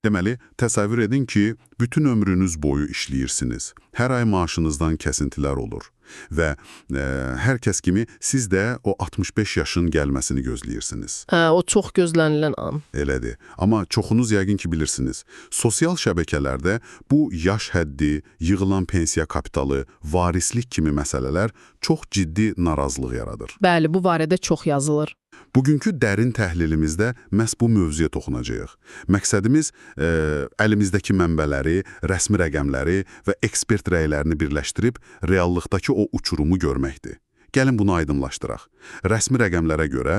Deməli, təsəvvür edin ki, bütün ömrünüz boyu işləyirsiniz. Hər ay maaşınızdan kəsintilər olur. Və hər kəs kimi siz də o 65 yaşın gəlməsini gözləyirsiniz. O çox gözlənilən an. Elədir. Amma çoxunuz yəqin ki bilirsiniz. Sosial şəbəkələrdə bu yaş həddi, yığılan pensiya kapitalı, varislik kimi məsələlər çox ciddi narazılıq yaradır. Bəli, bu barədə çox yazılır. Bugünkü dərin təhlilimizdə məhz bu mövzuya toxunacağıq. Məqsədimiz əlimizdəki mənbələri, rəsmi rəqəmləri və ekspert rəylərini birləşdirib reallıqdakı o uçurumu görməkdir. Gəlin bunu aydınlaşdıraq. Rəsmi rəqəmlərə görə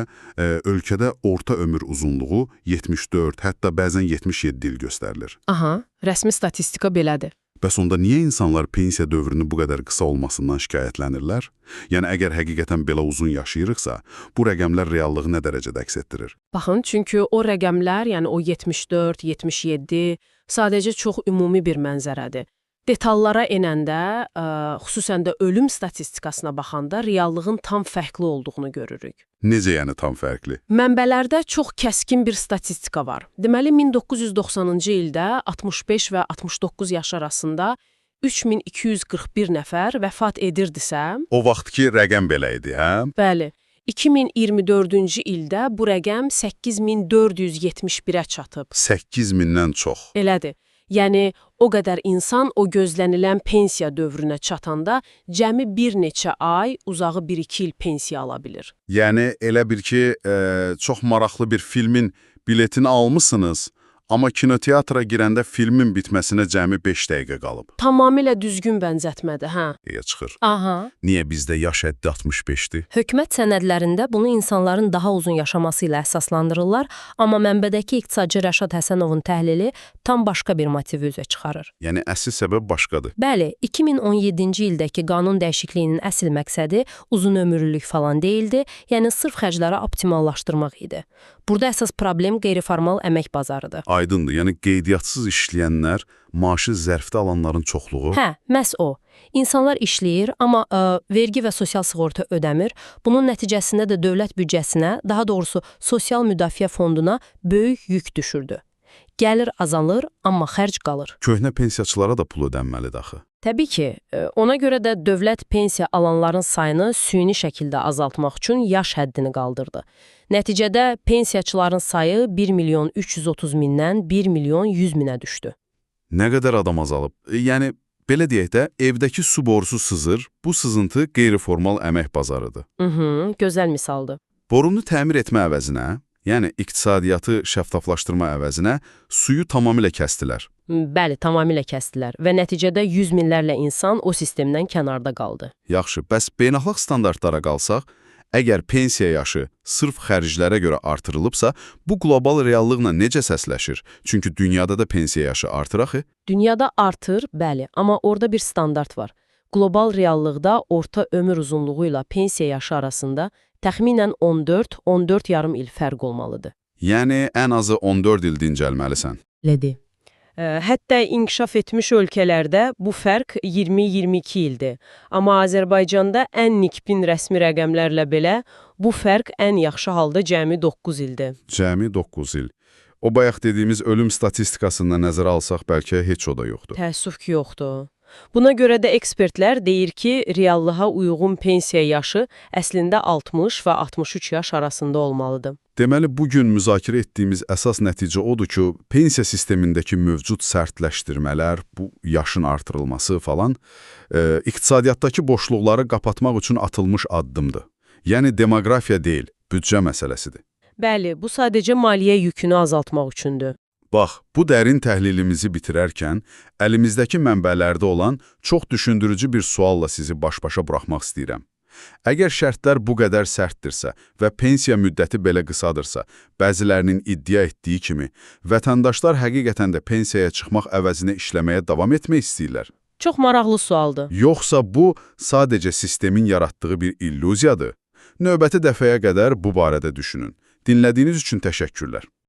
ölkədə orta ömür uzunluğu 74, hətta bəzən 77 il göstərilir. Aha, rəsmi statistika belədir. Bəs onda niyə insanlar pensiya dövrünün bu qədər qısa olmasından şikayətlənirlər? Yəni, əgər həqiqətən belə uzun yaşayırıqsa, bu rəqəmlər reallığı nə dərəcədə əks etdirir? Baxın, çünki o rəqəmlər, yəni o 74, 77, sadəcə çox ümumi bir mənzərədir. Detallara enəndə, xüsusən də ölüm statistikasına baxanda reallığın tam fərqli olduğunu görürük. Necə yəni tam fərqli? Mənbələrdə çox kəskin bir statistika var. Deməli, 1990-cı ildə 65 və 69 yaş arasında 3241 nəfər vəfat edirdisə... O vaxtki rəqəm belə idi, hə? Bəli. 2024-cü ildə bu rəqəm 8471-ə çatıb. 8000-dən çox. Elədir. Yəni, o qədər insan o gözlənilən pensiya dövrünə çatanda cəmi bir neçə ay, uzağı 1-2 il pensiya ala bilir. Yəni, elə bir ki, çox maraqlı bir filmin biletini almışsınız, amma kinoteatra girəndə filmin bitməsinə cəmi 5 dəqiqə qalıb. Tamamilə düzgün bənzətmədir, hə? Deyə çıxır. Aha. Niyə bizdə yaş həddi 65-dir? Hökumət sənədlərində bunu insanların daha uzun yaşaması ilə əsaslandırırlar, amma mənbədəki iqtisadçı Rəşad Həsənovun təhlili tam başqa bir motivi üzə çıxarır. Yəni, əsl səbəb başqadır. Bəli, 2017-ci ildəki qanun dəyişikliyinin əsl məqsədi uzun ömürlülük falan deyildi, yəni sırf xərcləri optimallaşdırmaq idi. Burada əsas problem qeyri-formal əmək bazarıdır. Aydındır, yəni qeydiyyatçız işləyənlər, maaşı zərfdə alanların çoxluğu... Hə, məhz o. İnsanlar işləyir, amma vergi və sosial sığorta ödəmir. Bunun nəticəsində də dövlət büdcəsinə, daha doğrusu sosial müdafiə fonduna böyük yük düşürdü. Gəlir azalır, amma xərc qalır. Köhnə pensiyaçılara da pul ödənməlidir axı. Təbii ki, ona görə də dövlət pensiya alanların sayını süni şəkildə azaltmaq üçün yaş həddini qaldırdı. Nəticədə pensiyaçıların sayı 1 milyon 330 mindən 1 milyon 100 minə düşdü. Nə qədər adam azalıb? Yəni, belə deyək də, evdəki su borusu sızır, bu sızıntı qeyri-formal əmək bazarıdır. Gözəl misaldır. Borunu təmir etmə əvəzinə, yəni iqtisadiyyatı şəffaflaşdırma əvəzinə suyu tamamilə kəstilər. Bəli, tamamilə kəstilər və nəticədə 100 minlərlə insan o sistemdən kənarda qaldı. Yaxşı, bəs beynəlxalq standartlara qalsaq, əgər pensiya yaşı sırf xərclərə görə artırılıbsa, bu qlobal reallıqla necə səsləşir? Çünki dünyada da pensiya yaşı artır axı. Dünyada artır, bəli, amma orada bir standart var. Qlobal reallıqda orta ömür uzunluğu ilə pensiya yaşı arasında təxminən 14 yarım il fərq olmalıdır. Yəni, ən azı 14 il dincəlməlisən. Elədir. Hətta inkişaf etmiş ölkələrdə bu fərq 20-22 ildir. Amma Azərbaycanda ən nikbin rəsmi rəqəmlərlə belə bu fərq ən yaxşı halda cəmi 9 ildir. Cəmi 9 il. O bayaq dediyimiz ölüm statistikasında nəzərə alsaq bəlkə heç o da yoxdur. Təəssüf ki, yoxdur. Buna görə də ekspertlər deyir ki, reallığa uyğun pensiya yaşı əslində 60 və 63 yaş arasında olmalıdır. Deməli, bugün müzakirə etdiyimiz əsas nəticə odur ki, pensiya sistemindəki mövcud sərtləşdirmələr, bu yaşın artırılması falan, iqtisadiyyatdakı boşluqları qapatmaq üçün atılmış addımdır. Yəni, demografiya deyil, büdcə məsələsidir. Bəli, bu sadəcə maliyyə yükünü azaltmaq üçündür. Bax, bu dərin təhlilimizi bitirərkən, əlimizdəki mənbələrdə olan çox düşündürücü bir sualla sizi baş-başa buraxmaq istəyirəm. Əgər şərtlər bu qədər sərtdirsə və pensiya müddəti belə qısadırsa, bəzilərinin iddia etdiyi kimi, vətəndaşlar həqiqətən də pensiyaya çıxmaq əvəzinə işləməyə davam etmək istəyirlər. Çox maraqlı sualdır. Yoxsa bu sadəcə sistemin yaratdığı bir illüziyadır? Növbəti dəfəyə qədər bu barədə düşünün. Dinlədiyiniz üçün təşəkkürlər.